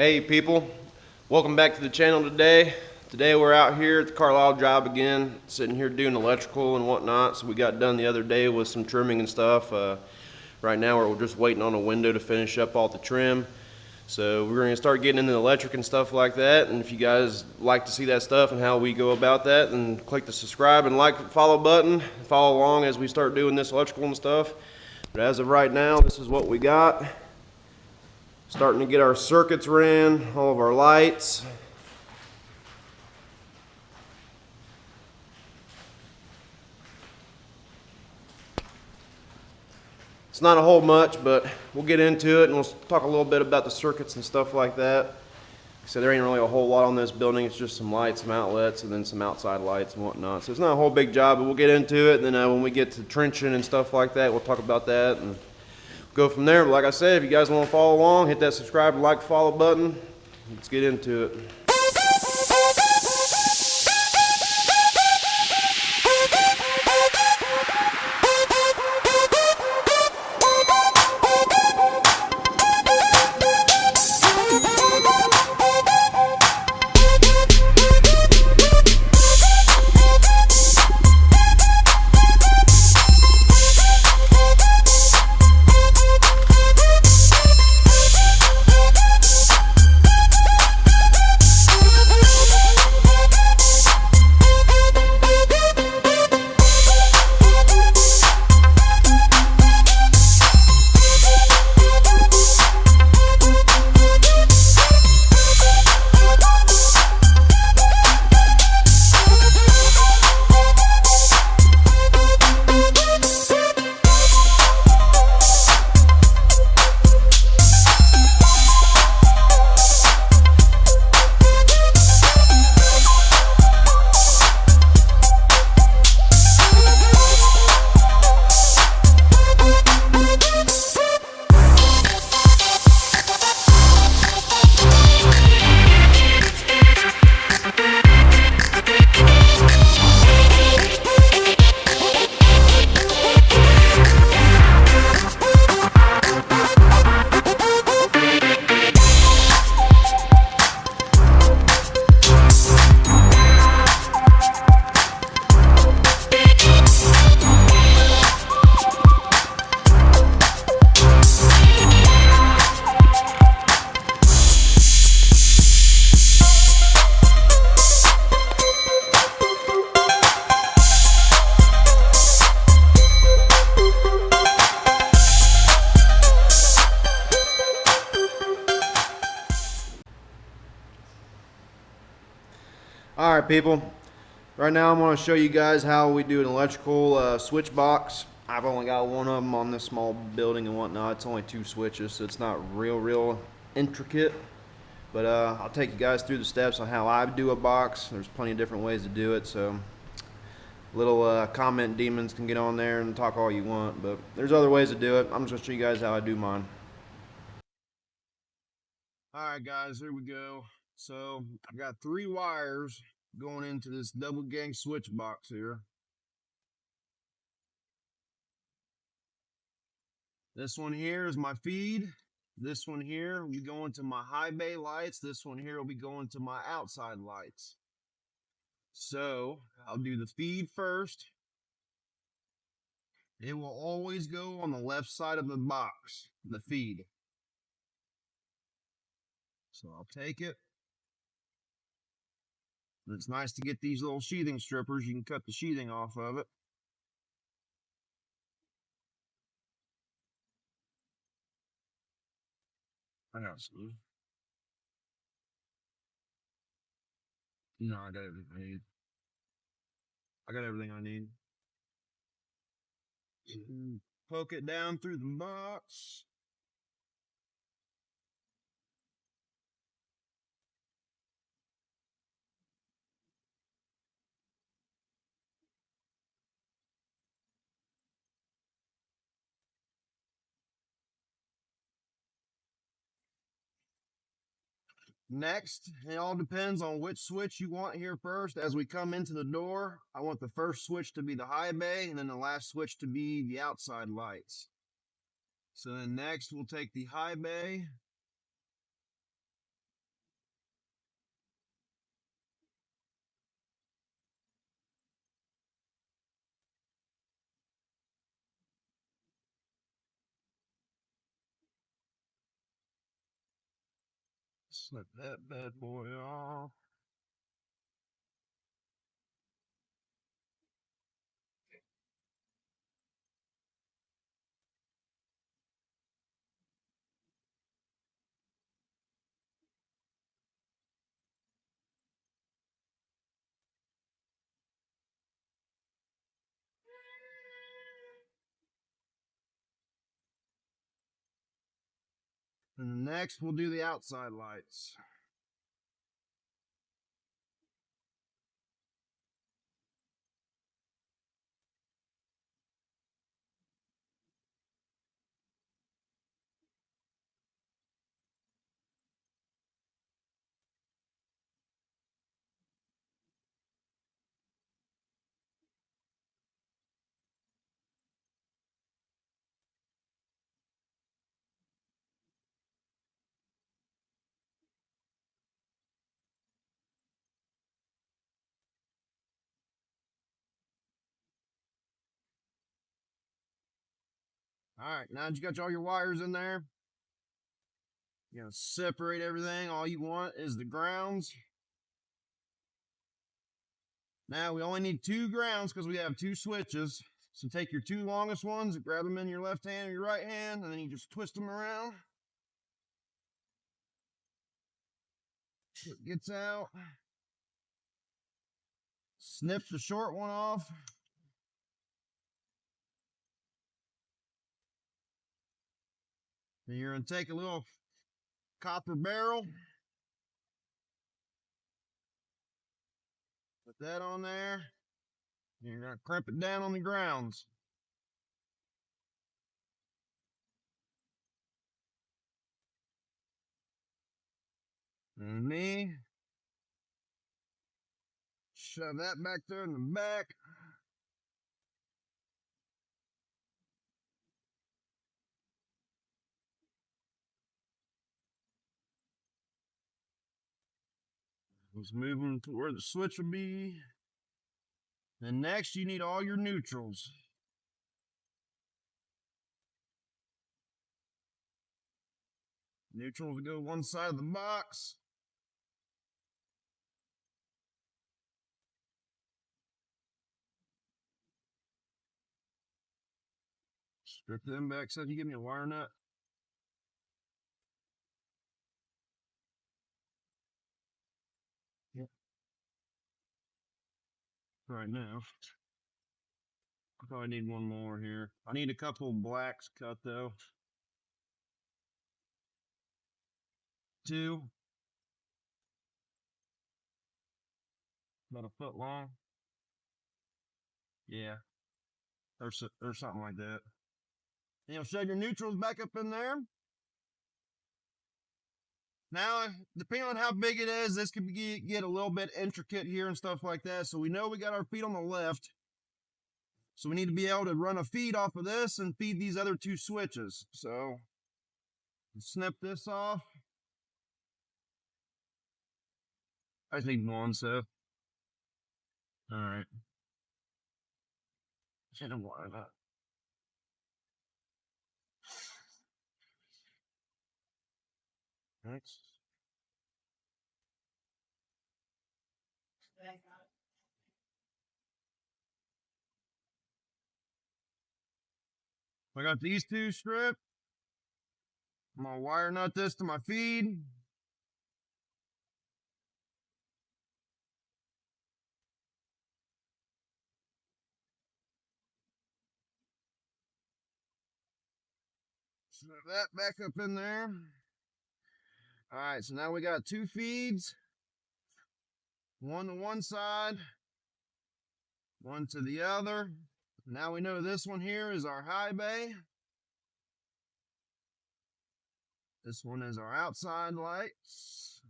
Hey people, welcome back to the channel today. Today we're out here at the Carlisle job again, sitting here doing electrical and whatnot. So we got done the other day with some trimming and stuff. Right now we're just waiting on a window to finish up all the trim. So we're going to start getting into the electric and stuff like that. And if you guys like to see that stuff and how we go about that, then click the subscribe and like follow button. Follow along as we start doing this electrical and stuff. But as of right now, this is what we got. Starting to get our circuits ran, all of our lights. It's not a whole much, but we'll get into it and we'll talk a little bit about the circuits and stuff like that. So there ain't really a whole lot on this building. It's just some lights, some outlets, and then some outside lights and whatnot. So it's not a whole big job, but we'll get into it. And then when we get to trenching and stuff like that, we'll talk about that and go from there. But like I said, if you guys want to follow along, hit that subscribe, like, follow button. Let's get into it. Alright people, right now I'm going to show you guys how we do an electrical switch box. I've only got one of them on this small building and whatnot. It's only 2 switches, so it's not real intricate. But I'll take you guys through the steps on how I do a box. There's plenty of different ways to do it, so little comment demons can get on there and talk all you want, but there's other ways to do it. I'm just going to show you guys how I do mine. Alright guys, here we go. So I've got 3 wires going into this double gang switch box here. This one here is my feed. This one here will be going to my high bay lights. This one here will be going to my outside lights. So I'll do the feed first. It will always go on the left side of the box, the feed. So I'll take it. It's nice to get these little sheathing strippers. You can cut the sheathing off of it. I got some. No, I got everything I need. I got everything I need. Poke it down through the box. Next, it all depends on which switch you want here first. As we come into the door, I want the first switch to be the high bay and then the last switch to be the outside lights. So then next we'll take the high bay Snip that bad boy off. And next we'll do the outside lights. All right, now that you got all your wires in there, you're gonna separate everything. All you want is the grounds. Now we only need 2 grounds because we have 2 switches. So take your 2 longest ones, grab them in your left hand or your right hand, and then you just twist them around. So it gets out. Snip the short one off. Then you're gonna take a little copper barrel, put that on there, and you're gonna crimp it down on the grounds. And me, shove that back there in the back. Let's move them to where the switch will be. And next you need all your neutrals. Neutrals go one side of the box. Strip them back so you give me a wire nut. Yep. Right now. I probably need one more here. I need a couple blacks cut though. 2. About a foot long. Yeah. Or something like that. And you'll shove your neutrals back up in there. Now, depending on how big it is, this could get a little bit intricate here and stuff like that. So we know we got our feet on the left. So we need to be able to run a feed off of this and feed these other 2 switches. So snip this off. I just need one, so. All right. Should have wired that. Next. I got these 2 stripped. I'm gonna wire nut this to my feed. Snip that back up in there. All right, so now we got 2 feeds. One to one side, one to the other. Now we know this one here is our high bay. This one is our outside lights.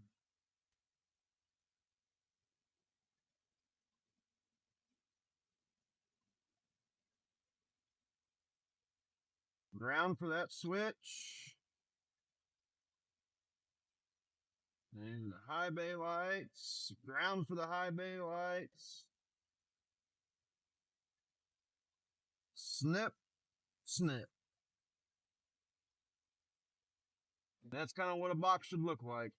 Ground for that switch. And the high bay lights. Ground for the high bay lights. Snip, snip. That's kind of what a box should look like.